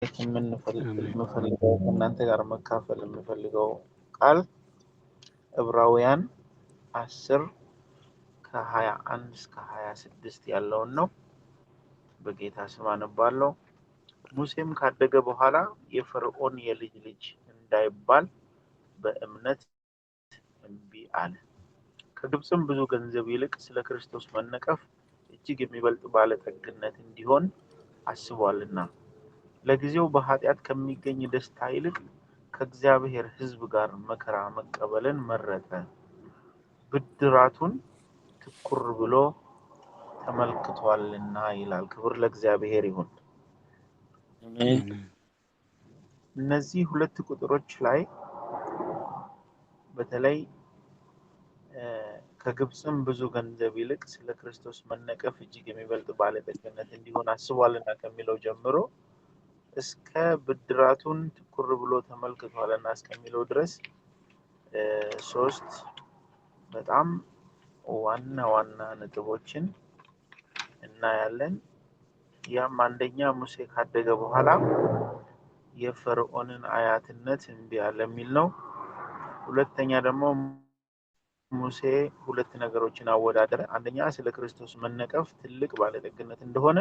አሜን። የምፈልገው ከእናንተ ጋር መካፈል የምፈልገው ቃል ዕብራውያን 10 ከ21 እስከ 26 ያለውን ነው። በጌታ ስም አነባለሁ። ሙሴም ካደገ በኋላ የፈርዖን የልጅ ልጅ እንዳይባል በእምነት እምቢ አለ። ከግብፅም ብዙ ገንዘብ ይልቅ ስለ ክርስቶስ መነቀፍ እጅግ የሚበልጥ ባለጠግነት እንዲሆን አስቧልና። ለጊዜው በኃጢአት ከሚገኝ ደስታ ይልቅ ከእግዚአብሔር ሕዝብ ጋር መከራ መቀበልን መረጠ። ብድራቱን ትኩር ብሎ ተመልክቷልና ይላል። ክብር ለእግዚአብሔር ይሁን። አሜን። እነዚህ ሁለት ቁጥሮች ላይ በተለይ ከግብፅም ብዙ ገንዘብ ይልቅ ስለ ክርስቶስ መነቀፍ እጅግ የሚበልጥ ባለጠግነት እንዲሆን አስቧልና ከሚለው ጀምሮ እስከ ብድራቱን ትኩር ብሎ ተመልክቷልና እስከሚለው ድረስ ሶስት በጣም ዋና ዋና ነጥቦችን እናያለን። ያም አንደኛ ሙሴ ካደገ በኋላ የፈርዖንን አያትነት እምቢ አለ የሚል ነው። ሁለተኛ ደግሞ ሙሴ ሁለት ነገሮችን አወዳደረ። አንደኛ ስለ ክርስቶስ መነቀፍ ትልቅ ባለጠግነት እንደሆነ፣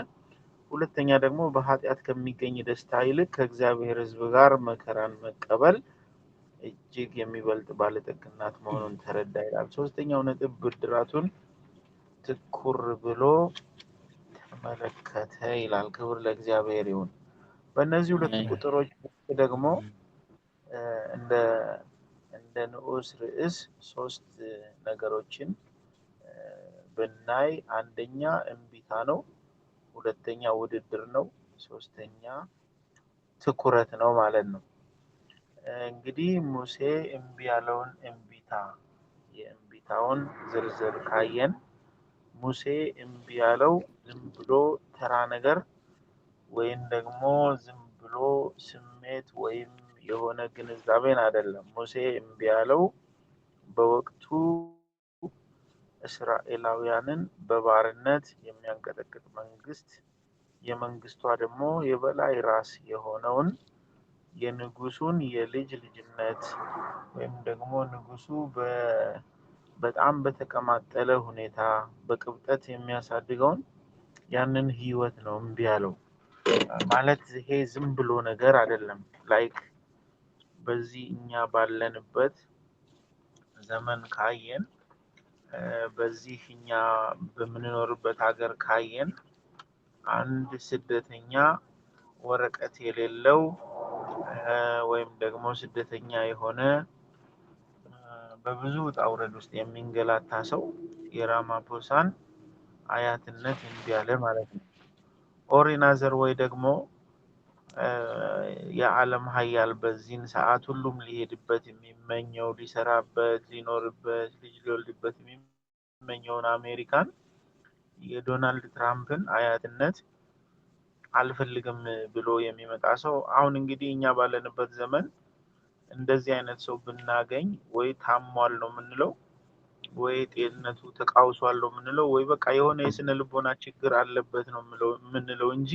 ሁለተኛ ደግሞ በኃጢአት ከሚገኝ ደስታ ይልቅ ከእግዚአብሔር ሕዝብ ጋር መከራን መቀበል እጅግ የሚበልጥ ባለጠግነት መሆኑን ተረዳ ይላል። ሶስተኛው ነጥብ ብድራቱን ትኩር ብሎ ተመለከተ ይላል። ክብር ለእግዚአብሔር ይሁን። በእነዚህ ሁለት ቁጥሮች ደግሞ እንደ ንዑስ ርዕስ ሶስት ነገሮችን ብናይ አንደኛ እምቢታ ነው፣ ሁለተኛ ውድድር ነው፣ ሶስተኛ ትኩረት ነው ማለት ነው። እንግዲህ ሙሴ እምቢ ያለውን የእምቢታውን ዝርዝር ካየን ሙሴ እምቢ ያለው ዝም ብሎ ተራ ነገር ወይም ደግሞ ዝም ብሎ ስሜት ወይም የሆነ ግንዛቤን አይደለም። ሙሴ እምቢ ያለው በወቅቱ እስራኤላውያንን በባርነት የሚያንቀጠቅጥ መንግስት፣ የመንግስቷ ደግሞ የበላይ ራስ የሆነውን የንጉሱን የልጅ ልጅነት ወይም ደግሞ ንጉሱ በጣም በተቀማጠለ ሁኔታ በቅብጠት የሚያሳድገውን ያንን ህይወት ነው እምቢ ያለው። ማለት ይሄ ዝም ብሎ ነገር አይደለም። ላይክ በዚህ እኛ ባለንበት ዘመን ካየን፣ በዚህ እኛ በምንኖርበት ሀገር ካየን አንድ ስደተኛ ወረቀት የሌለው ወይም ደግሞ ስደተኛ የሆነ በብዙ ውጣ ውረድ ውስጥ የሚንገላታ ሰው የራማፖሳን አያትነት እምቢ አለ ማለት ነው። ኦሪናዘር ወይ ደግሞ የዓለም ሀያል በዚህን ሰዓት ሁሉም ሊሄድበት የሚመኘው ሊሰራበት ሊኖርበት ልጅ ሊወልድበት የሚመኘውን አሜሪካን የዶናልድ ትራምፕን አያትነት አልፈልግም ብሎ የሚመጣ ሰው አሁን እንግዲህ እኛ ባለንበት ዘመን እንደዚህ አይነት ሰው ብናገኝ ወይ ታሟል ነው የምንለው፣ ወይ ጤንነቱ ተቃውሷል ነው የምንለው፣ ወይ በቃ የሆነ የስነ ልቦና ችግር አለበት ነው የምንለው እንጂ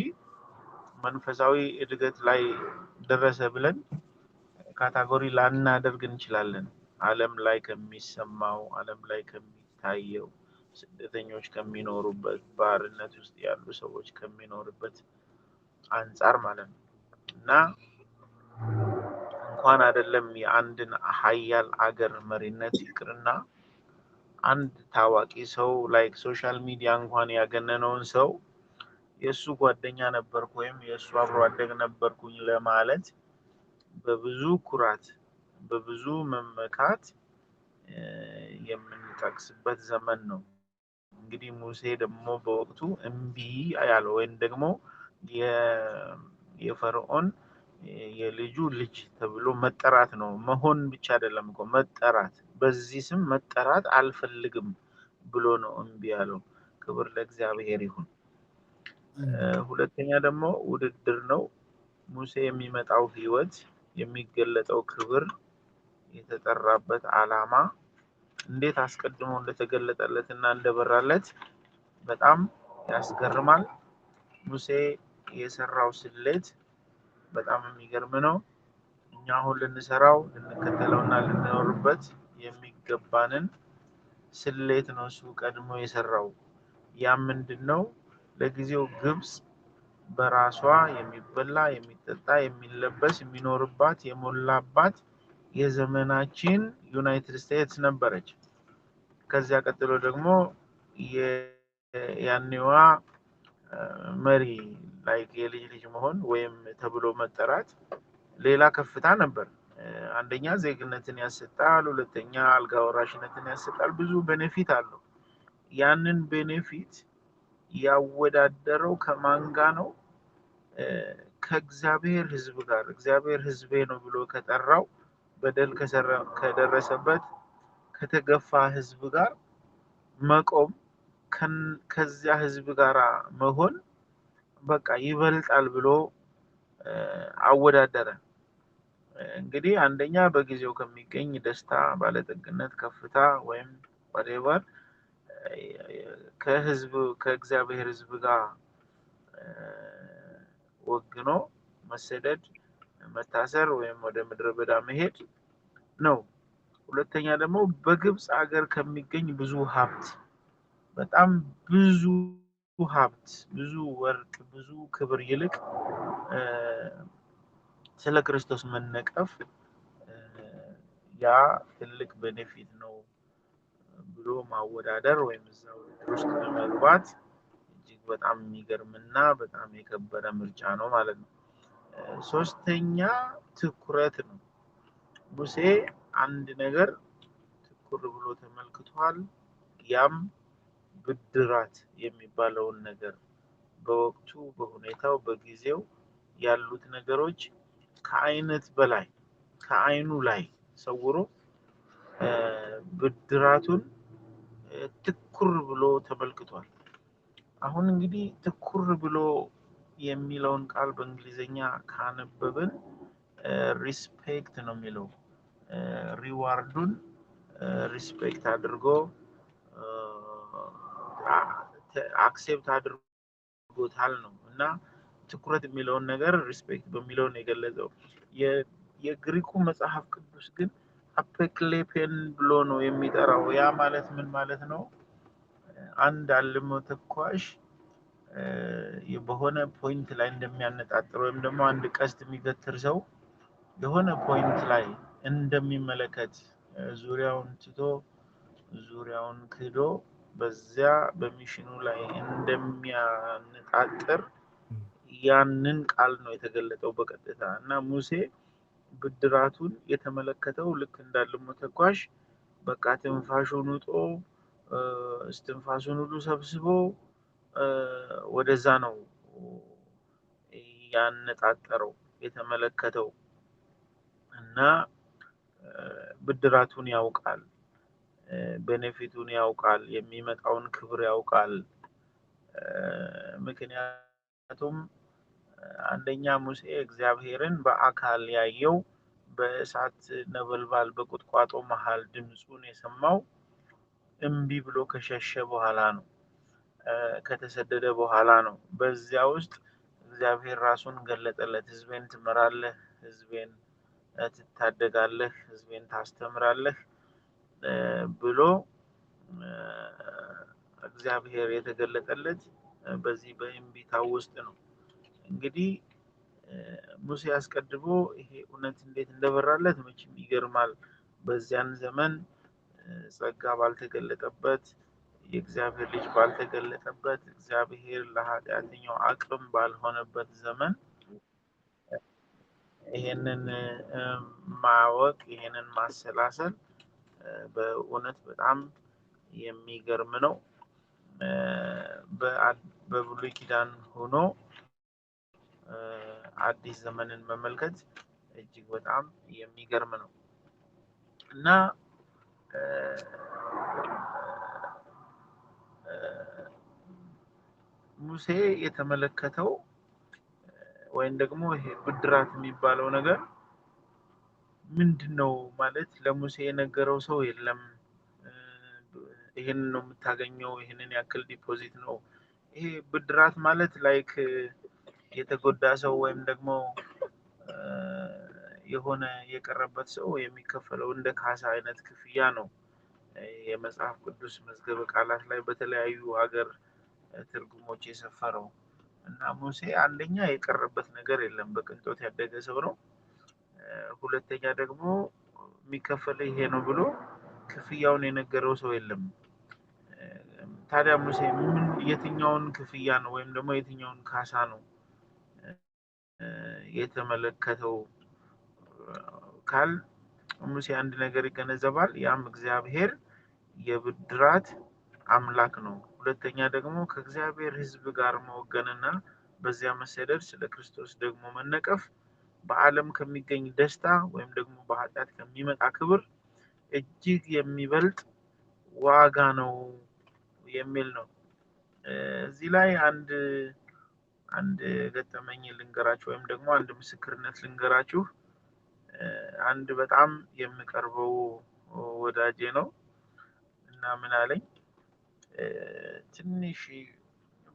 መንፈሳዊ እድገት ላይ ደረሰ ብለን ካታጎሪ ላናደርግ እንችላለን። ዓለም ላይ ከሚሰማው፣ ዓለም ላይ ከሚታየው፣ ስደተኞች ከሚኖሩበት፣ ባርነት ውስጥ ያሉ ሰዎች ከሚኖሩበት አንጻር ማለት ነው። እና እንኳን አይደለም የአንድን ሀያል አገር መሪነት ይቅርና አንድ ታዋቂ ሰው ላይክ ሶሻል ሚዲያ እንኳን ያገነነውን ሰው የእሱ ጓደኛ ነበርኩ ወይም የእሱ አብሮ አደግ ነበርኩኝ ለማለት በብዙ ኩራት በብዙ መመካት የምንጠቅስበት ዘመን ነው። እንግዲህ ሙሴ ደግሞ በወቅቱ እምቢ ያለው ወይም ደግሞ የፈርዖን የልጁ ልጅ ተብሎ መጠራት ነው። መሆን ብቻ አይደለም እኮ መጠራት፣ በዚህ ስም መጠራት አልፈልግም ብሎ ነው እምቢ ያለው። ክብር ለእግዚአብሔር ይሁን። ሁለተኛ ደግሞ ውድድር ነው። ሙሴ የሚመጣው ህይወት፣ የሚገለጠው ክብር፣ የተጠራበት ዓላማ እንዴት አስቀድሞ እንደተገለጠለት እና እንደበራለት በጣም ያስገርማል። ሙሴ የሰራው ስሌት በጣም የሚገርም ነው። እኛ አሁን ልንሰራው ልንከተለውና ልንኖርበት የሚገባንን ስሌት ነው እሱ ቀድሞ የሰራው። ያ ምንድነው? ለጊዜው ግብጽ በራሷ የሚበላ የሚጠጣ የሚለበስ የሚኖርባት የሞላባት የዘመናችን ዩናይትድ ስቴትስ ነበረች። ከዚያ ቀጥሎ ደግሞ ያኔዋ መሪ ላይክ የልጅ ልጅ መሆን ወይም ተብሎ መጠራት ሌላ ከፍታ ነበር። አንደኛ ዜግነትን ያሰጣል፣ ሁለተኛ አልጋ ወራሽነትን ያሰጣል። ብዙ ቤኔፊት አለው። ያንን ቤኔፊት ያወዳደረው ከማን ጋር ነው? ከእግዚአብሔር ሕዝብ ጋር። እግዚአብሔር ሕዝቤ ነው ብሎ ከጠራው በደል ከደረሰበት ከተገፋ ሕዝብ ጋር መቆም፣ ከዚያ ሕዝብ ጋር መሆን በቃ ይበልጣል ብሎ አወዳደረ። እንግዲህ አንደኛ በጊዜው ከሚገኝ ደስታ፣ ባለጠግነት፣ ከፍታ ወይም whatever ከእግዚአብሔር ሕዝብ ጋር ወግኖ መሰደድ፣ መታሰር ወይም ወደ ምድረ በዳ መሄድ ነው። ሁለተኛ ደግሞ በግብጽ ሀገር ከሚገኝ ብዙ ሀብት፣ በጣም ብዙ ሀብት፣ ብዙ ወርቅ፣ ብዙ ክብር ይልቅ ስለ ክርስቶስ መነቀፍ ያ ትልቅ ቤኔፊት ነው ብሎ ማወዳደር ወይም እዛው ውስጥ ለመግባት እጅግ በጣም የሚገርምና በጣም የከበረ ምርጫ ነው ማለት ነው። ሶስተኛ ትኩረት ነው። ሙሴ አንድ ነገር ትኩር ብሎ ተመልክቷል። ያም ብድራት የሚባለውን ነገር በወቅቱ በሁኔታው በጊዜው ያሉት ነገሮች ከአይነት በላይ ከአይኑ ላይ ሰውሮ ብድራቱን ትኩር ብሎ ተመልክቷል። አሁን እንግዲህ ትኩር ብሎ የሚለውን ቃል በእንግሊዘኛ ካነበብን ሪስፔክት ነው የሚለው። ሪዋርዱን ሪስፔክት አድርጎ አክሴፕት አድርጎታል ነው እና ትኩረት የሚለውን ነገር ሪስፔክት በሚለው ነው የገለጸው። የግሪኩ መጽሐፍ ቅዱስ ግን አፔክሌፔን ብሎ ነው የሚጠራው። ያ ማለት ምን ማለት ነው? አንድ አልሞ ተኳሽ በሆነ ፖይንት ላይ እንደሚያነጣጥር ወይም ደግሞ አንድ ቀስት የሚገትር ሰው የሆነ ፖይንት ላይ እንደሚመለከት ዙሪያውን ትቶ ዙሪያውን ክዶ በዚያ በሚሽኑ ላይ እንደሚያነጣጥር ያንን ቃል ነው የተገለጠው በቀጥታ እና ሙሴ ብድራቱን የተመለከተው ልክ እንዳልሞ ተኳሽ በቃ ትንፋሹን ውጦ እስትንፋሱን ሁሉ ሰብስቦ ወደዛ ነው ያነጣጠረው የተመለከተው እና ብድራቱን ያውቃል፣ ቤኔፊቱን ያውቃል፣ የሚመጣውን ክብር ያውቃል። ምክንያቱም አንደኛ ሙሴ እግዚአብሔርን በአካል ያየው በእሳት ነበልባል በቁጥቋጦ መሃል ድምፁን የሰማው እምቢ ብሎ ከሸሸ በኋላ ነው፣ ከተሰደደ በኋላ ነው። በዚያ ውስጥ እግዚአብሔር ራሱን ገለጠለት። ሕዝቤን ትመራለህ፣ ሕዝቤን ትታደጋለህ፣ ሕዝቤን ታስተምራለህ ብሎ እግዚአብሔር የተገለጠለት በዚህ በእምቢታው ውስጥ ነው። እንግዲህ ሙሴ አስቀድሞ ይሄ እውነት እንዴት እንደበራለት መቼም ይገርማል። በዚያን ዘመን ጸጋ ባልተገለጠበት፣ የእግዚአብሔር ልጅ ባልተገለጠበት፣ እግዚአብሔር ለኃጢአተኛው አቅም ባልሆነበት ዘመን ይሄንን ማወቅ ይሄንን ማሰላሰል በእውነት በጣም የሚገርም ነው። በብሉይ ኪዳን ሆኖ አዲስ ዘመንን መመልከት እጅግ በጣም የሚገርም ነው እና ሙሴ የተመለከተው ወይም ደግሞ ይሄ ብድራት የሚባለው ነገር ምንድነው ማለት ለሙሴ የነገረው ሰው የለም። ይሄንን ነው የምታገኘው፣ ይሄንን ያክል ዲፖዚት ነው። ይሄ ብድራት ማለት ላይክ የተጎዳ ሰው ወይም ደግሞ የሆነ የቀረበት ሰው የሚከፈለው እንደ ካሳ አይነት ክፍያ ነው። የመጽሐፍ ቅዱስ መዝገበ ቃላት ላይ በተለያዩ ሀገር ትርጉሞች የሰፈረው እና ሙሴ አንደኛ የቀረበት ነገር የለም፣ በቅንጦት ያደገ ሰው ነው። ሁለተኛ ደግሞ የሚከፈለው ይሄ ነው ብሎ ክፍያውን የነገረው ሰው የለም። ታዲያ ሙሴ የትኛውን ክፍያ ነው ወይም ደግሞ የትኛውን ካሳ ነው የተመለከተው ካል ሙሴ አንድ ነገር ይገነዘባል። ያም እግዚአብሔር የብድራት አምላክ ነው። ሁለተኛ ደግሞ ከእግዚአብሔር ሕዝብ ጋር መወገንና በዚያ መሰደድ ስለ ክርስቶስ ደግሞ መነቀፍ በዓለም ከሚገኝ ደስታ ወይም ደግሞ በኃጢአት ከሚመጣ ክብር እጅግ የሚበልጥ ዋጋ ነው የሚል ነው። እዚህ ላይ አንድ ገጠመኝ ልንገራችሁ ወይም ደግሞ አንድ ምስክርነት ልንገራችሁ። አንድ በጣም የምቀርበው ወዳጄ ነው እና ምን አለኝ፣ ትንሽ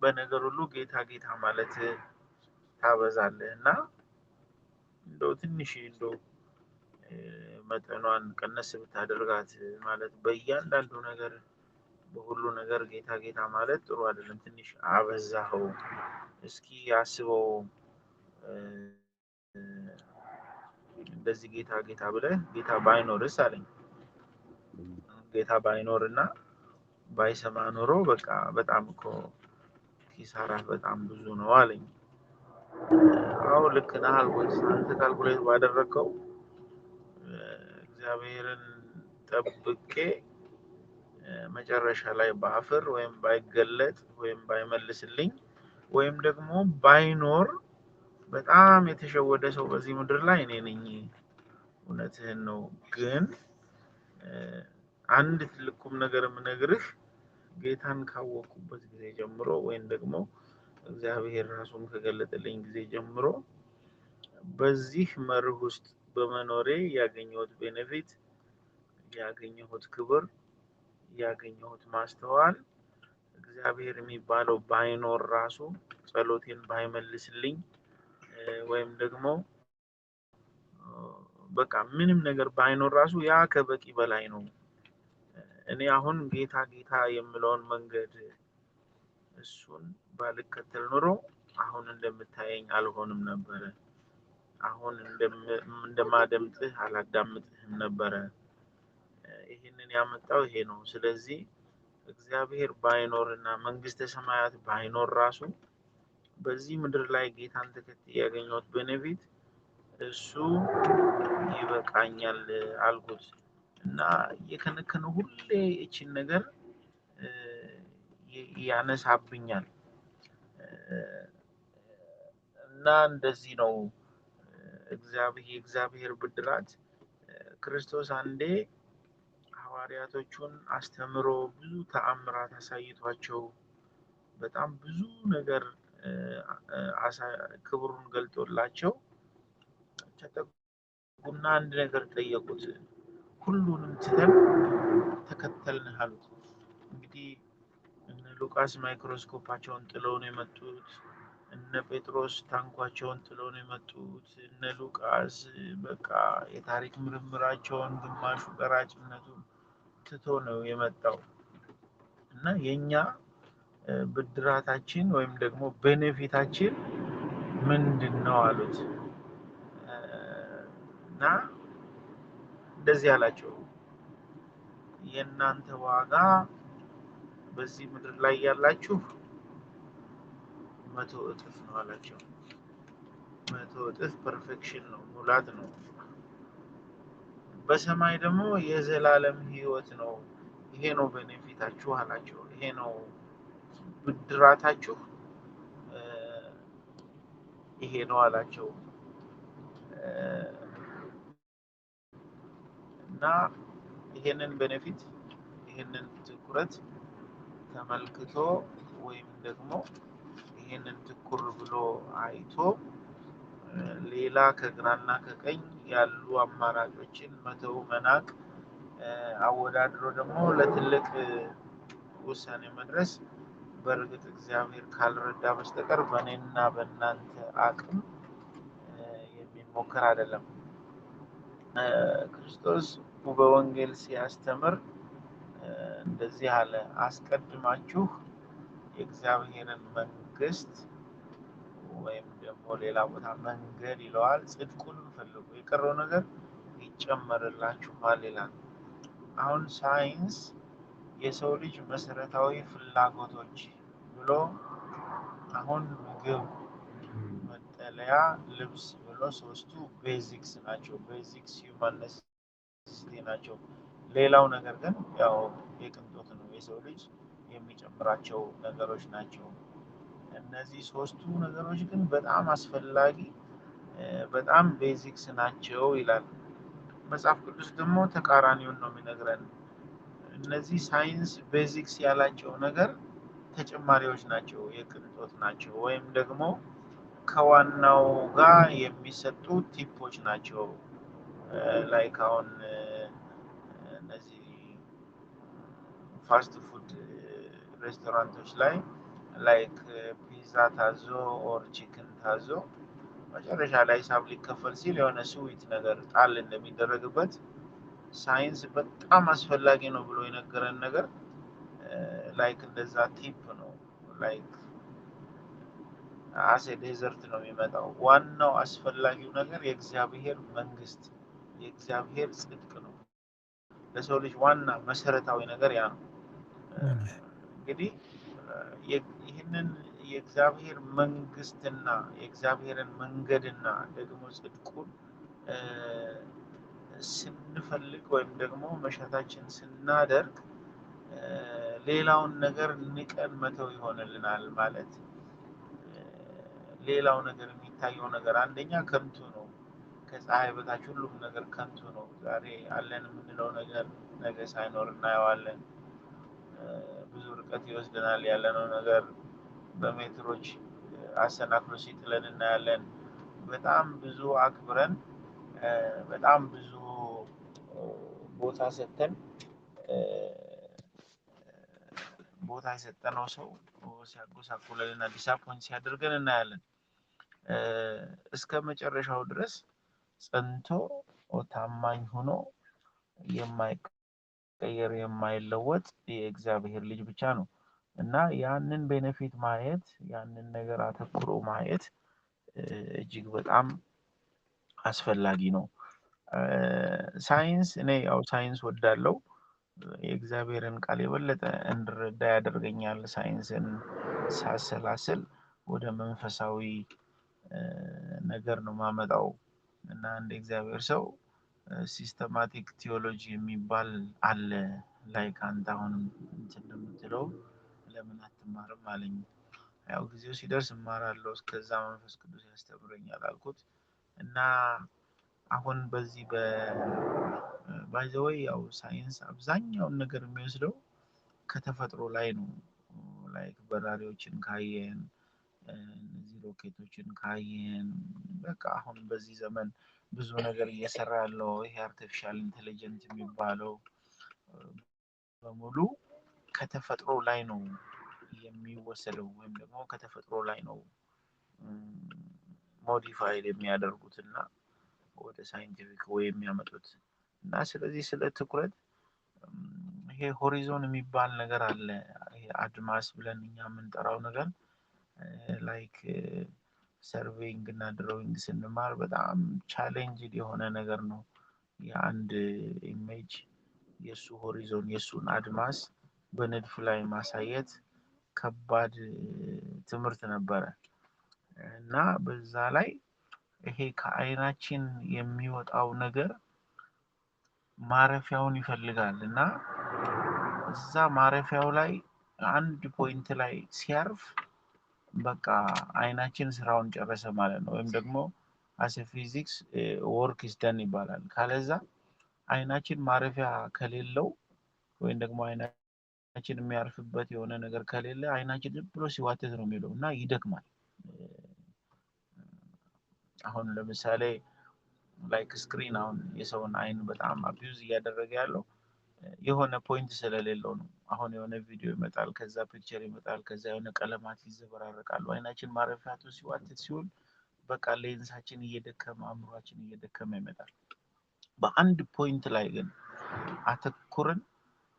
በነገር ሁሉ ጌታ ጌታ ማለት ታበዛለህ እና እንደው ትንሽ እንደው መጠኗን ቀነስ ብታደርጋት ማለት በእያንዳንዱ ነገር በሁሉ ነገር ጌታ ጌታ ማለት ጥሩ አይደለም፣ ትንሽ አበዛኸው። እስኪ አስበው እንደዚህ ጌታ ጌታ ብለህ ጌታ ባይኖርስ አለኝ። ጌታ ባይኖርና ባይሰማ ኖሮ በቃ በጣም እኮ ኪሳራ በጣም ብዙ ነው አለኝ። አዎ ልክ ነህ አልኩት። አንተ ካልኩሌት ባደረግከው እግዚአብሔርን ጠብቄ መጨረሻ ላይ ባፍር ወይም ባይገለጥ ወይም ባይመልስልኝ ወይም ደግሞ ባይኖር በጣም የተሸወደ ሰው በዚህ ምድር ላይ እኔ ነኝ። እውነትህን ነው። ግን አንድ ትልቅ ቁም ነገር የምነግርህ ጌታን ካወቅኩበት ጊዜ ጀምሮ ወይም ደግሞ እግዚአብሔር ራሱን ከገለጠልኝ ጊዜ ጀምሮ በዚህ መርህ ውስጥ በመኖሬ ያገኘሁት ቤኔፊት፣ ያገኘሁት ክብር፣ ያገኘሁት ማስተዋል እግዚአብሔር የሚባለው ባይኖር ራሱ ጸሎቴን ባይመልስልኝ ወይም ደግሞ በቃ ምንም ነገር ባይኖር ራሱ ያ ከበቂ በላይ ነው። እኔ አሁን ጌታ ጌታ የምለውን መንገድ እሱን ባልከተል ኖሮ አሁን እንደምታየኝ አልሆንም ነበረ። አሁን እንደማደምጥህ አላዳምጥህም ነበረ። ይህንን ያመጣው ይሄ ነው። ስለዚህ እግዚአብሔር ባይኖርና መንግስተ ሰማያት ባይኖር ራሱ በዚህ ምድር ላይ ጌታን ተከትዬ ያገኘሁት ቤኔፊት እሱ ይበቃኛል አልኩት እና እየከነከነ ሁሌ እቺን ነገር ያነሳብኛል እና እንደዚህ ነው እግዚአብሔር ብድራት። ክርስቶስ አንዴ ሐዋርያቶቹን አስተምሮ ብዙ ተአምራት አሳይቷቸው በጣም ብዙ ነገር ክብሩን ገልጦላቸው ተጠጉና አንድ ነገር ጠየቁት። ሁሉንም ትተን ተከተልንህ አሉት። እንግዲህ እነ ሉቃስ ማይክሮስኮፓቸውን ጥለው ነው የመጡት። እነ ጴጥሮስ ታንኳቸውን ጥለው ነው የመጡት። እነ ሉቃስ በቃ የታሪክ ምርምራቸውን ግማሹ ቀራጭነቱን ትቶ ነው የመጣው እና የኛ ብድራታችን ወይም ደግሞ ቤኔፊታችን ምንድን ነው አሉት እና እንደዚህ አላቸው፣ የእናንተ ዋጋ በዚህ ምድር ላይ ያላችሁ 100 እጥፍ ነው አላቸው። 100 እጥፍ ፐርፌክሽን ነው፣ ሙላት ነው። በሰማይ ደግሞ የዘላለም ሕይወት ነው። ይሄ ነው ቤኔፊታችሁ አላቸው። ይሄ ነው ብድራታችሁ፣ ይሄ ነው አላቸው እና ይሄንን ቤኔፊት ይሄንን ትኩረት ተመልክቶ ወይም ደግሞ ይሄንን ትኩር ብሎ አይቶ ሌላ ከግራና ከቀኝ ያሉ አማራጮችን መተው መናቅ፣ አወዳድሮ ደግሞ ለትልቅ ውሳኔ መድረስ በእርግጥ እግዚአብሔር ካልረዳ በስተቀር በእኔና በእናንተ አቅም የሚሞከር አይደለም። ክርስቶስ በወንጌል ሲያስተምር እንደዚህ አለ፣ አስቀድማችሁ የእግዚአብሔርን መንግስት ወይም ደግሞ ሌላ ቦታ መንገድ ይለዋል፣ ጽድቁንም ፈልጉ፣ የቀረው ነገር ይጨመርላችኋል ይላል። አሁን ሳይንስ የሰው ልጅ መሰረታዊ ፍላጎቶች ብሎ አሁን ምግብ፣ መጠለያ፣ ልብስ ብሎ ሶስቱ ቤዚክስ ናቸው። ቤዚክስ ሂውማን ኔሴሲቲ ናቸው። ሌላው ነገር ግን ያው የቅንጦት ነው፣ የሰው ልጅ የሚጨምራቸው ነገሮች ናቸው። እነዚህ ሶስቱ ነገሮች ግን በጣም አስፈላጊ በጣም ቤዚክስ ናቸው ይላል። መጽሐፍ ቅዱስ ደግሞ ተቃራኒውን ነው የሚነግረን። እነዚህ ሳይንስ ቤዚክስ ያላቸው ነገር ተጨማሪዎች ናቸው፣ የቅንጦት ናቸው፣ ወይም ደግሞ ከዋናው ጋር የሚሰጡ ቲፖች ናቸው። ላይክ አሁን እነዚህ ፋስት ፉድ ሬስቶራንቶች ላይ ላይክ ፒዛ ታዞ ኦር ቺክን ታዞ መጨረሻ ላይ ሂሳብ ሊከፈል ሲል የሆነ ስዊት ነገር ጣል እንደሚደረግበት ሳይንስ በጣም አስፈላጊ ነው ብሎ የነገረን ነገር ላይክ እንደዛ ቲፕ ነው። ላይክ አሴ ዴዘርት ነው የሚመጣው። ዋናው አስፈላጊው ነገር የእግዚአብሔር መንግስት፣ የእግዚአብሔር ጽድቅ ነው። ለሰው ልጅ ዋና መሰረታዊ ነገር ያ ነው። እንግዲህ ይህንን የእግዚአብሔር መንግስትና የእግዚአብሔርን መንገድና ደግሞ ጽድቁን ስንፈልግ ወይም ደግሞ መሻታችን ስናደርግ ሌላውን ነገር ንቀን መተው ይሆንልናል። ማለት ሌላው ነገር የሚታየው ነገር አንደኛ ከንቱ ነው። ከፀሐይ በታች ሁሉም ነገር ከንቱ ነው። ዛሬ አለን የምንለው ነገር ነገ ሳይኖር እናየዋለን። ብዙ ርቀት ይወስደናል ያለነው ነገር በሜትሮች አሰናክሎ ሲጥለን እናያለን። በጣም ብዙ አክብረን በጣም ብዙ ቦታ ሰጥተን ቦታ የሰጠነው ሰው ሲያጎሳቁለንና ዲሳፖይንት ሲያደርገን እናያለን። እስከ መጨረሻው ድረስ ጸንቶ ታማኝ ሆኖ የማይቀየር የማይለወጥ የእግዚአብሔር ልጅ ብቻ ነው እና ያንን ቤኔፊት ማየት፣ ያንን ነገር አተኩሮ ማየት እጅግ በጣም አስፈላጊ ነው። ሳይንስ እኔ ያው ሳይንስ ወዳለው የእግዚአብሔርን ቃል የበለጠ እንድረዳ ያደርገኛል። ሳይንስን ሳሰላስል ወደ መንፈሳዊ ነገር ነው ማመጣው እና እንደ እግዚአብሔር ሰው ሲስተማቲክ ቲዮሎጂ የሚባል አለ። ላይክ አንተ አሁንም እንትን እንደምትለው ለምን አትማርም አለኝ። ያው ጊዜው ሲደርስ እማራለሁ፣ እስከዛ መንፈስ ቅዱስ ያስተምረኛል አልኩት እና አሁን በዚህ ባይ ዘ ዌይ ያው ሳይንስ አብዛኛውን ነገር የሚወስደው ከተፈጥሮ ላይ ነው። ላይክ በራሪዎችን ካየን፣ እነዚህ ሮኬቶችን ካየን፣ በቃ አሁን በዚህ ዘመን ብዙ ነገር እየሰራ ያለው ይሄ አርቲፊሻል ኢንቴሊጀንት የሚባለው በሙሉ ከተፈጥሮ ላይ ነው የሚወሰደው፣ ወይም ደግሞ ከተፈጥሮ ላይ ነው ሞዲፋይድ የሚያደርጉት እና ወደ ሳይንቲፊክ ወይ የሚያመጡት እና ስለዚህ ስለ ትኩረት ይሄ ሆሪዞን የሚባል ነገር አለ። ይሄ አድማስ ብለን እኛ የምንጠራው ነገር ላይክ ሰርቬይንግ እና ድሮዊንግ ስንማር በጣም ቻሌንጅድ የሆነ ነገር ነው። የአንድ ኢሜጅ የእሱ ሆሪዞን የእሱን አድማስ በንድፍ ላይ ማሳየት ከባድ ትምህርት ነበረ እና በዛ ላይ ይሄ ከአይናችን የሚወጣው ነገር ማረፊያውን ይፈልጋል እና እዛ ማረፊያው ላይ አንድ ፖይንት ላይ ሲያርፍ በቃ አይናችን ስራውን ጨረሰ ማለት ነው። ወይም ደግሞ አስ ፊዚክስ ወርክ ኢዝ ደን ይባላል። ካለዛ አይናችን ማረፊያ ከሌለው ወይም ደግሞ አይናችን የሚያርፍበት የሆነ ነገር ከሌለ አይናችን ዝም ብሎ ሲዋተት ነው የሚለው እና ይደክማል። አሁን ለምሳሌ ላይክ ስክሪን አሁን የሰውን አይን በጣም አቢዩዝ እያደረገ ያለው የሆነ ፖይንት ስለሌለው ነው። አሁን የሆነ ቪዲዮ ይመጣል፣ ከዛ ፒክቸር ይመጣል፣ ከዛ የሆነ ቀለማት ይዘበራረቃሉ። አይናችን ማረፊያቱ ሲዋትት ሲሆን በቃ ሌንሳችን እየደከመ አእምሯችን እየደከመ ይመጣል በአንድ ፖይንት ላይ ግን አተኩረን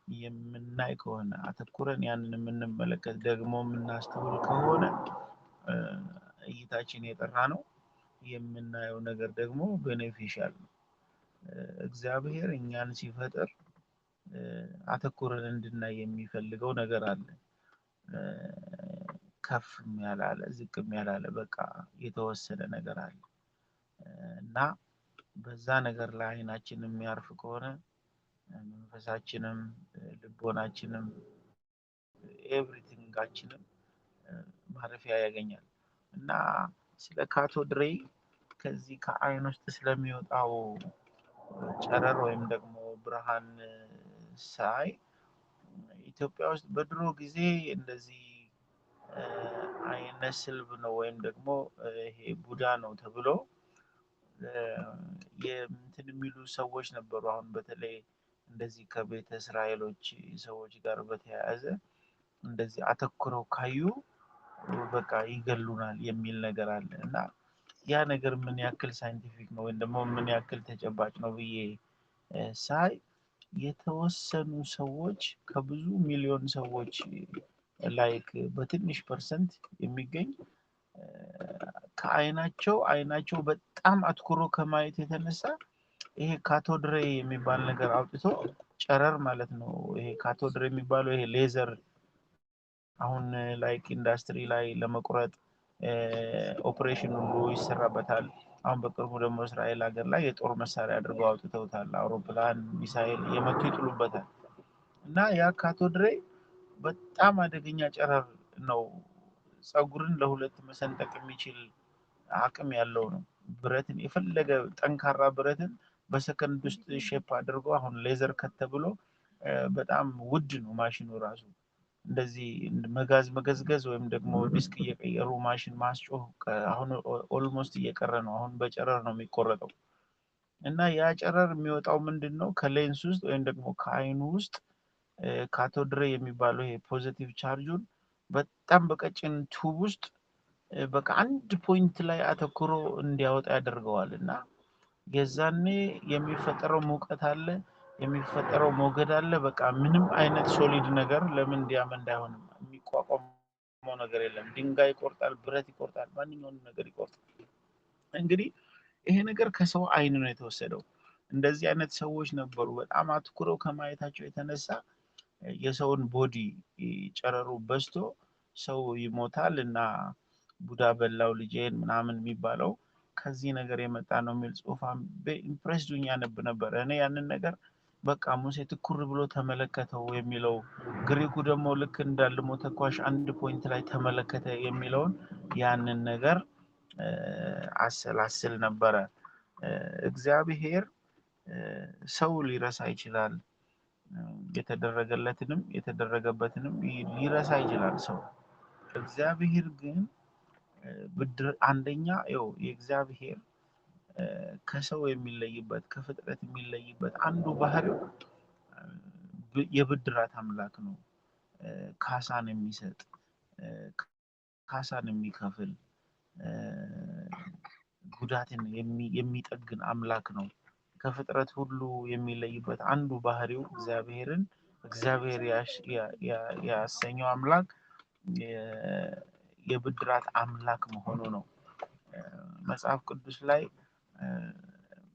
የምናይ ከሆነ አተኩረን ያንን የምንመለከት ደግሞ የምናስተውል ከሆነ እይታችን የጠራ ነው። የምናየው ነገር ደግሞ ቤኔፊሻል ነው። እግዚአብሔር እኛን ሲፈጥር አተኩረን እንድናይ የሚፈልገው ነገር አለ። ከፍም ያላለ ዝቅም ያላለ በቃ የተወሰነ ነገር አለ እና በዛ ነገር ላይ አይናችን የሚያርፍ ከሆነ መንፈሳችንም ልቦናችንም ኤቭሪቲንጋችንም ማረፊያ ያገኛል እና ስለ ካቶድሬ ከዚህ ከአይን ውስጥ ስለሚወጣው ጨረር ወይም ደግሞ ብርሃን ሳይ ኢትዮጵያ ውስጥ በድሮ ጊዜ እንደዚህ አይነ ስልብ ነው ወይም ደግሞ ይሄ ቡዳ ነው ተብሎ የእንትን የሚሉ ሰዎች ነበሩ። አሁን በተለይ እንደዚህ ከቤተ እስራኤሎች ሰዎች ጋር በተያያዘ እንደዚህ አተኩረው ካዩ በቃ ይገሉናል የሚል ነገር አለ እና ያ ነገር ምን ያክል ሳይንቲፊክ ነው ወይም ደግሞ ምን ያክል ተጨባጭ ነው ብዬ ሳይ የተወሰኑ ሰዎች ከብዙ ሚሊዮን ሰዎች ላይክ በትንሽ ፐርሰንት የሚገኝ አይናቸው በጣም አትኩሮ ከማየት የተነሳ ይሄ ካቶድሬ የሚባል ነገር አውጥቶ ጨረር ማለት ነው። ይሄ ካቶድሬ የሚባለው ይሄ ሌዘር አሁን ላይክ ኢንዱስትሪ ላይ ለመቁረጥ ኦፕሬሽን ሁሉ ይሰራበታል። አሁን በቅርቡ ደግሞ እስራኤል ሀገር ላይ የጦር መሳሪያ አድርገው አውጥተውታል። አውሮፕላን ሚሳኤል እየመቱ ይጥሉበታል እና ያ ካቶድሬ በጣም አደገኛ ጨረር ነው። ፀጉርን ለሁለት መሰንጠቅ የሚችል አቅም ያለው ነው። ብረትን የፈለገ ጠንካራ ብረትን በሰከንድ ውስጥ ሼፕ አድርጎ አሁን ሌዘር ከት ተብሎ በጣም ውድ ነው ማሽኑ ራሱ። እንደዚህ መጋዝ መገዝገዝ ወይም ደግሞ ዲስክ እየቀየሩ ማሽን ማስጮህ አሁን ኦልሞስት እየቀረ ነው። አሁን በጨረር ነው የሚቆረጠው እና ያ ጨረር የሚወጣው ምንድን ነው? ከሌንስ ውስጥ ወይም ደግሞ ከአይኑ ውስጥ ካቶድሬ የሚባለው ይሄ ፖዚቲቭ ቻርጁን በጣም በቀጭን ቱብ ውስጥ በቃ አንድ ፖይንት ላይ አተኩሮ እንዲያወጣ ያደርገዋል እና የዛኔ የሚፈጠረው ሙቀት አለ፣ የሚፈጠረው ሞገድ አለ። በቃ ምንም አይነት ሶሊድ ነገር ለምን ዲያመንድ አይሆንም? የሚቋቋመው ነገር የለም። ድንጋይ ይቆርጣል፣ ብረት ይቆርጣል፣ ማንኛውንም ነገር ይቆርጣል። እንግዲህ ይሄ ነገር ከሰው አይን ነው የተወሰደው። እንደዚህ አይነት ሰዎች ነበሩ። በጣም አትኩረው ከማየታቸው የተነሳ የሰውን ቦዲ ጨረሩ በዝቶ ሰው ይሞታል እና ቡዳ በላው ልጄን ምናምን የሚባለው ከዚህ ነገር የመጣ ነው የሚል ጽሁፍ ኢምፕሬስድ ሆኜ አነብ ነበር። እኔ ያንን ነገር በቃ ሙሴ ትኩር ብሎ ተመለከተው የሚለው ግሪኩ ደግሞ ልክ እንዳልሞ ተኳሽ አንድ ፖይንት ላይ ተመለከተ የሚለውን ያንን ነገር አሰላስል ነበረ። እግዚአብሔር ሰው ሊረሳ ይችላል፣ የተደረገለትንም የተደረገበትንም ሊረሳ ይችላል ሰው። እግዚአብሔር ግን አንደኛ የእግዚአብሔር ከሰው የሚለይበት ከፍጥረት የሚለይበት አንዱ ባህሪው የብድራት አምላክ ነው። ካሳን የሚሰጥ ካሳን የሚከፍል ጉዳትን የሚጠግን አምላክ ነው። ከፍጥረት ሁሉ የሚለይበት አንዱ ባህሪው እግዚአብሔር ያሰኘው አምላክ የብድራት አምላክ መሆኑ ነው። መጽሐፍ ቅዱስ ላይ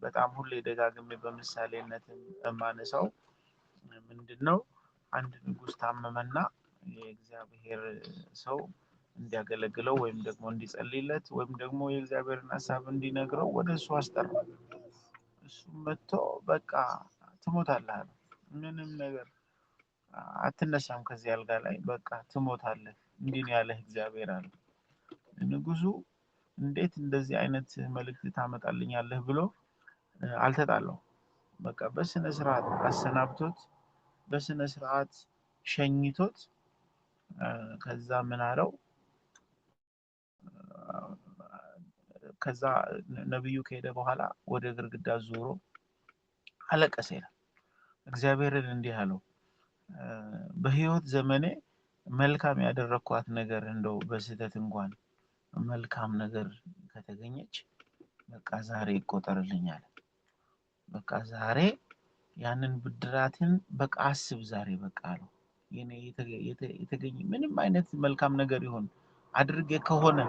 በጣም ሁሌ ደጋግሜ በምሳሌነት የማነሳው ምንድነው? አንድ ንጉስ ታመመና የእግዚአብሔር ሰው እንዲያገለግለው ወይም ደግሞ እንዲጸልይለት ወይም ደግሞ የእግዚአብሔርን ሀሳብ እንዲነግረው ወደ እሱ አስጠራው። እሱም መጥቶ በቃ ትሞታለህ አለ። ምንም ነገር አትነሳም ከዚህ አልጋ ላይ በቃ ትሞታለህ፣ እንዲህ ነው ያለህ እግዚአብሔር አለ። ንጉሱ እንዴት እንደዚህ አይነት መልእክት ታመጣልኛለህ ብሎ አልተጣለው። በቃ በስነ ስርዓት አሰናብቶት በስነ ስርዓት ሸኝቶት ከዛ ምን አለው? ከዛ ነብዩ ከሄደ በኋላ ወደ ግድግዳ ዞሮ አለቀሰ ይላል። እግዚአብሔርን እንዲህ አለው፣ በህይወት ዘመኔ መልካም ያደረኳት ነገር እንደው በስህተት እንኳን መልካም ነገር ከተገኘች በቃ ዛሬ ይቆጠርልኛል። በቃ ዛሬ ያንን ብድራትን በቃ አስብ ዛሬ በቃ አለው። የኔ የተገኘ ምንም አይነት መልካም ነገር ይሆን አድርጌ ከሆነ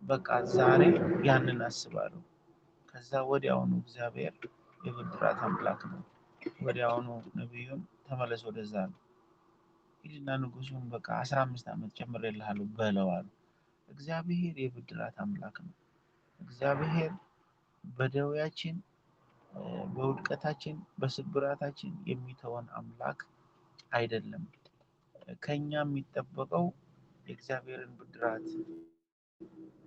በቃ ዛሬ ያንን አስባለሁ። ከዛ ወዲያውኑ እግዚአብሔር የብድራት አምላክ ነው። ወዲያውኑ ነቢዩን ተመለስ ወደዛ ነው ሂድና ንጉሱን በቃ 15 ዓመት ጨምሬልሃለሁ በለው አሉ። እግዚአብሔር የብድራት አምላክ ነው። እግዚአብሔር በደዌያችን፣ በውድቀታችን፣ በስብራታችን የሚተወን አምላክ አይደለም። ከኛ የሚጠበቀው የእግዚአብሔርን ብድራት፣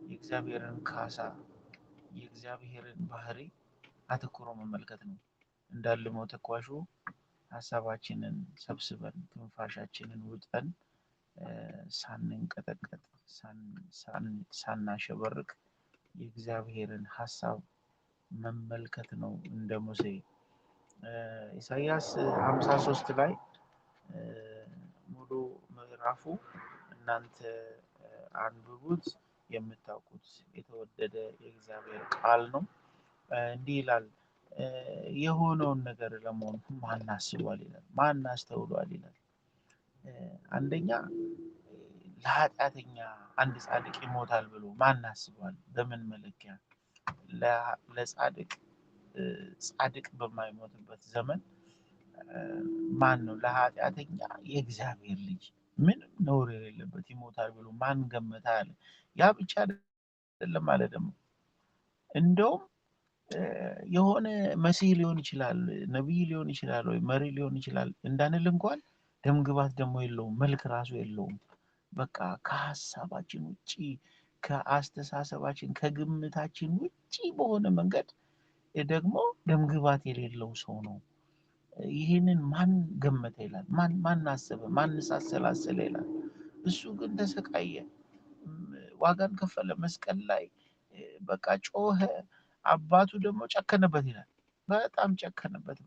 የእግዚአብሔርን ካሳ፣ የእግዚአብሔርን ባህሪ አተኩሮ መመልከት ነው። እንዳልመው ተኳሹ ሀሳባችንን ሰብስበን ትንፋሻችንን ውጠን ሳንንቀጠቀጥ ሳናሸበርቅ የእግዚአብሔርን ሀሳብ መመልከት ነው። እንደ ሙሴ ኢሳይያስ 53 ላይ ሙሉ ምዕራፉ እናንተ አንብቡት፣ የምታውቁት የተወደደ የእግዚአብሔር ቃል ነው። እንዲህ ይላል፣ የሆነውን ነገር ለመሆን ማን አስቧል ይላል፣ ማን አስተውሏል ይላል። አንደኛ ለኃጢአተኛ አንድ ጻድቅ ይሞታል ብሎ ማን አስቧል? በምን መለኪያ? ለጻድቅ ጻድቅ በማይሞትበት ዘመን ማን ነው ለኃጢአተኛ የእግዚአብሔር ልጅ ምንም ነውር የሌለበት ይሞታል ብሎ ማን ገመታ አለ። ያ ብቻ አይደለም ማለት ደግሞ እንደውም የሆነ መሲህ ሊሆን ይችላል፣ ነቢይ ሊሆን ይችላል፣ ወይ መሪ ሊሆን ይችላል እንዳንል እንኳን ደምግባት ደግሞ የለውም፣ መልክ ራሱ የለውም። በቃ ከሀሳባችን ውጪ፣ ከአስተሳሰባችን፣ ከግምታችን ውጪ በሆነ መንገድ ደግሞ ደምግባት የሌለው ሰው ነው። ይህንን ማን ገመተ ይላል፣ ማን አሰበ፣ ማን አሰላሰለ ይላል። እሱ ግን ተሰቃየ፣ ዋጋን ከፈለ፣ መስቀል ላይ በቃ ጮኸ። አባቱ ደግሞ ጨከነበት ይላል፣ በጣም ጨከነበት።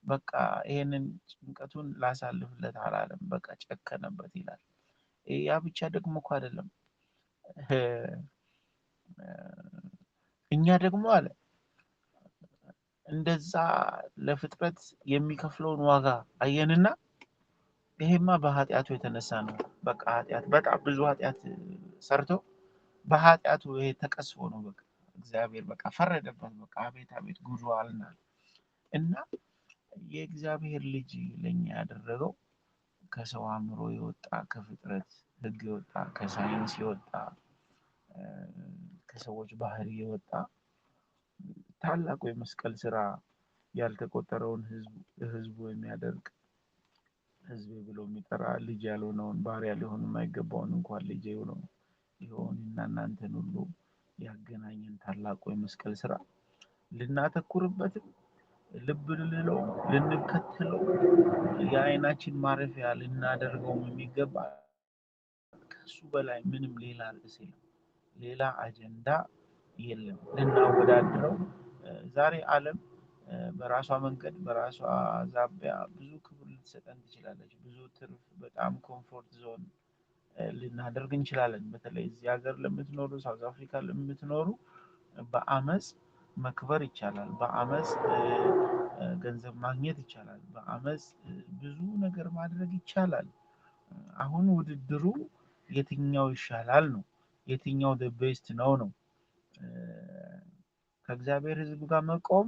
በቃ ይሄንን ጭንቀቱን ላሳልፍለት አላለም፣ በቃ ጨከነበት ይላል። ያ ብቻ ደግሞ እኮ አይደለም፣ እኛ ደግሞ አለ እንደዛ ለፍጥረት የሚከፍለውን ዋጋ አየንና ይሄማ በኃጢአቱ የተነሳ ነው። በቃ ኃጢአት በጣም ብዙ ኃጢአት ሰርቶ በኃጢአቱ ይሄ ተቀስፎ ነው። በቃ እግዚአብሔር በቃ ፈረደበት። በቃ አቤት አቤት ጉዱ አልናል። እና የእግዚአብሔር ልጅ ለኛ ያደረገው ከሰው አእምሮ የወጣ ከፍጥረት ሕግ የወጣ ከሳይንስ የወጣ ከሰዎች ባህሪ የወጣ ታላቁ የመስቀል ስራ ያልተቆጠረውን ህዝቡ የሚያደርግ ህዝብ ብሎ የሚጠራ ልጅ ያልሆነውን ባሪያ ሊሆን የማይገባውን እንኳን ልጅ የሆነው ይሆን እና እናንተን ሁሉ ያገናኘን ታላቁ የመስቀል ስራ ልናተኩርበትም ልብ ልንለው ልንከተለው የአይናችን ማረፊያ ልናደርገው የሚገባ ከሱ በላይ ምንም ሌላ ርዕስ የለም፣ ሌላ አጀንዳ የለም ልናወዳድረው። ዛሬ ዓለም በራሷ መንገድ በራሷ ዛቢያ ብዙ ክብር ልትሰጠን ትችላለች። ብዙ ትርፍ፣ በጣም ኮምፎርት ዞን ልናደርግ እንችላለን። በተለይ እዚህ ሀገር ለምትኖሩ፣ ሳውዝ አፍሪካ ለምትኖሩ በአመፅ መክበር ይቻላል፣ በአመፅ ገንዘብ ማግኘት ይቻላል፣ በአመፅ ብዙ ነገር ማድረግ ይቻላል። አሁን ውድድሩ የትኛው ይሻላል ነው፣ የትኛው the best ነው። ከእግዚአብሔር ሕዝብ ጋር መቆም፣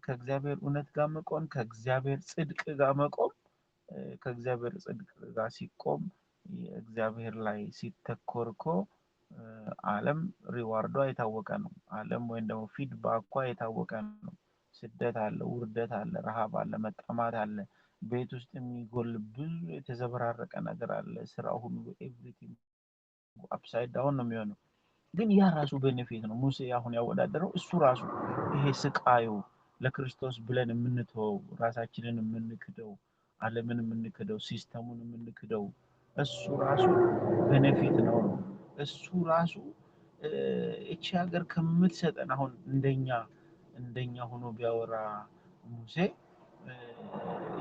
ከእግዚአብሔር እውነት ጋር መቆም፣ ከእግዚአብሔር ጽድቅ ጋር መቆም። ከእግዚአብሔር ጽድቅ ጋር ሲቆም እግዚአብሔር ላይ ሲተኮር እኮ ዓለም ሪዋርዷ የታወቀ ነው። ዓለም ወይም ደግሞ ፊድባኳ የታወቀ ነው። ስደት አለ፣ ውርደት አለ፣ ረሃብ አለ፣ መጠማት አለ፣ ቤት ውስጥ የሚጎል ብዙ የተዘበራረቀ ነገር አለ። ስራ ሁሉ ኤቭሪቲንግ አፕሳይድ ዳውን ነው የሚሆነው። ግን ያ ራሱ ቤኔፊት ነው። ሙሴ አሁን ያወዳደረው እሱ ራሱ ይሄ ስቃዩ ለክርስቶስ ብለን የምንተወው ራሳችንን የምንክደው ዓለምን የምንክደው ሲስተሙን የምንክደው እሱ ራሱ ቤኔፊት ነው። እሱ ራሱ እቺ ሀገር ከምትሰጠን አሁን እንደኛ ሆኖ ቢያወራ ሙሴ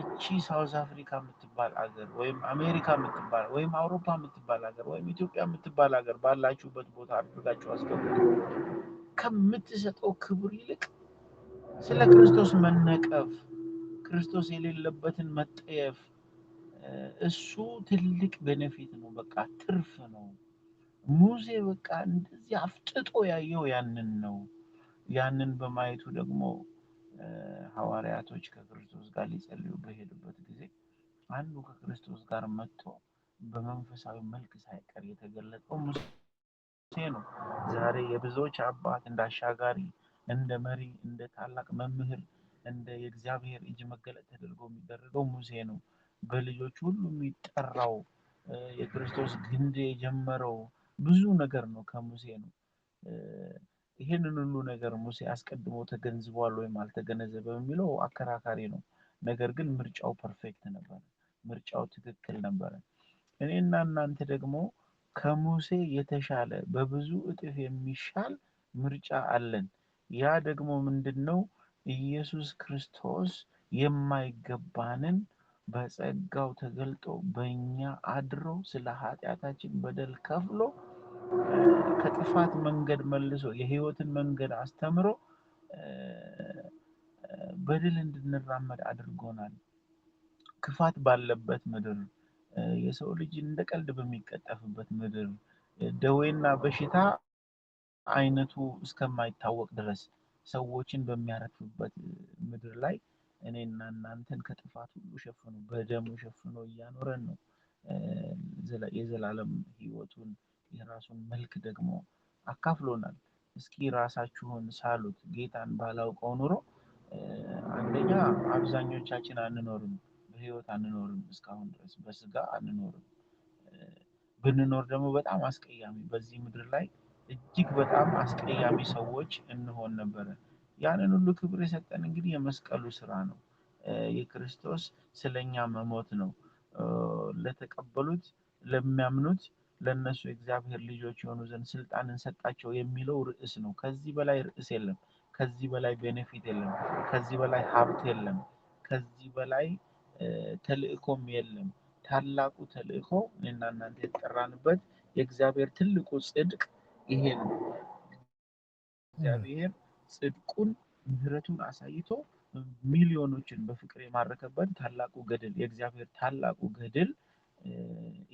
እቺ ሳውዝ አፍሪካ የምትባል ሀገር ወይም አሜሪካ የምትባል ወይም አውሮፓ የምትባል ሀገር ወይም ኢትዮጵያ የምትባል ሀገር ባላችሁበት ቦታ አድርጋችሁ አስቀምጡ። ከምትሰጠው ክብር ይልቅ ስለ ክርስቶስ መነቀፍ፣ ክርስቶስ የሌለበትን መጠየፍ እሱ ትልቅ ቤኔፊት ነው። በቃ ትርፍ ነው። ሙሴ በቃ እንደዚህ አፍጥጦ ያየው ያንን ነው። ያንን በማየቱ ደግሞ ሐዋርያቶች ከክርስቶስ ጋር ሊጸልዩ በሄዱበት ጊዜ አንዱ ከክርስቶስ ጋር መጥቶ በመንፈሳዊ መልክ ሳይቀር የተገለጠው ሙሴ ነው። ዛሬ የብዙዎች አባት፣ እንደ አሻጋሪ፣ እንደ መሪ፣ እንደ ታላቅ መምህር፣ እንደ የእግዚአብሔር እጅ መገለጥ ተደርጎ የሚደረገው ሙሴ ነው። በልጆች ሁሉ የሚጠራው የክርስቶስ ግንድ የጀመረው ብዙ ነገር ነው ከሙሴ ነው። ይህንን ሁሉ ነገር ሙሴ አስቀድሞ ተገንዝቧል ወይም አልተገነዘበም የሚለው አከራካሪ ነው። ነገር ግን ምርጫው ፐርፌክት ነበር። ምርጫው ትክክል ነበር። እኔና እናንተ ደግሞ ከሙሴ የተሻለ በብዙ እጥፍ የሚሻል ምርጫ አለን። ያ ደግሞ ምንድነው? ኢየሱስ ክርስቶስ የማይገባንን በጸጋው ተገልጦ በእኛ አድሮ ስለ ኃጢአታችን በደል ከፍሎ ከጥፋት መንገድ መልሶ የህይወትን መንገድ አስተምሮ በድል እንድንራመድ አድርጎናል። ክፋት ባለበት ምድር፣ የሰው ልጅ እንደ ቀልድ በሚቀጠፍበት ምድር፣ ደዌና በሽታ አይነቱ እስከማይታወቅ ድረስ ሰዎችን በሚያረክፍበት ምድር ላይ እኔና እናንተን ከጥፋት ሁሉ ሸፍኖ በደሙ ሸፍኖ እያኖረን ነው። የዘላለም ህይወቱን የራሱን መልክ ደግሞ አካፍሎናል። እስኪ ራሳችሁን ሳሉት። ጌታን ባላውቀው ኑሮ አንደኛ አብዛኞቻችን አንኖርም፣ በህይወት አንኖርም፣ እስካሁን ድረስ በስጋ አንኖርም። ብንኖር ደግሞ በጣም አስቀያሚ፣ በዚህ ምድር ላይ እጅግ በጣም አስቀያሚ ሰዎች እንሆን ነበረ። ያንን ሁሉ ክብር የሰጠን እንግዲህ የመስቀሉ ስራ ነው። የክርስቶስ ስለኛ መሞት ነው። ለተቀበሉት ለሚያምኑት ለነሱ የእግዚአብሔር ልጆች የሆኑ ዘንድ ስልጣንን ሰጣቸው የሚለው ርዕስ ነው። ከዚህ በላይ ርዕስ የለም። ከዚህ በላይ ቤኔፊት የለም። ከዚህ በላይ ሀብት የለም። ከዚህ በላይ ተልእኮም የለም። ታላቁ ተልእኮ እኔና እናንተ የተጠራንበት የእግዚአብሔር ትልቁ ጽድቅ ይሄ ነው። እግዚአብሔር ጽድቁን ምህረቱን አሳይቶ ሚሊዮኖችን በፍቅር የማረከበት ታላቁ ገድል፣ የእግዚአብሔር ታላቁ ገድል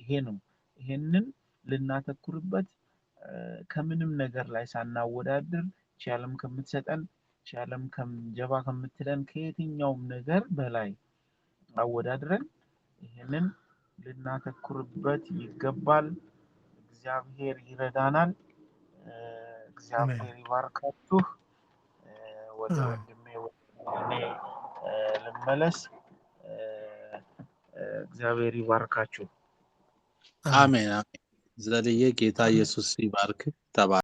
ይሄ ነው። ይሄንን ልናተኩርበት ከምንም ነገር ላይ ሳናወዳድር ቻለም ከምትሰጠን ቻለም ጀባ ከምትለን ከየትኛውም ነገር በላይ አወዳድረን ይሄንን ልናተኩርበት ይገባል። እግዚአብሔር ይረዳናል። እግዚአብሔር ይባርካችሁ። ወደ ወንድሜ እኔ ልመለስ። እግዚአብሔር ይባርካችሁ። አሜን አሜን። ዘልዬ ጌታ ኢየሱስ ይባርክ። ተባረክ።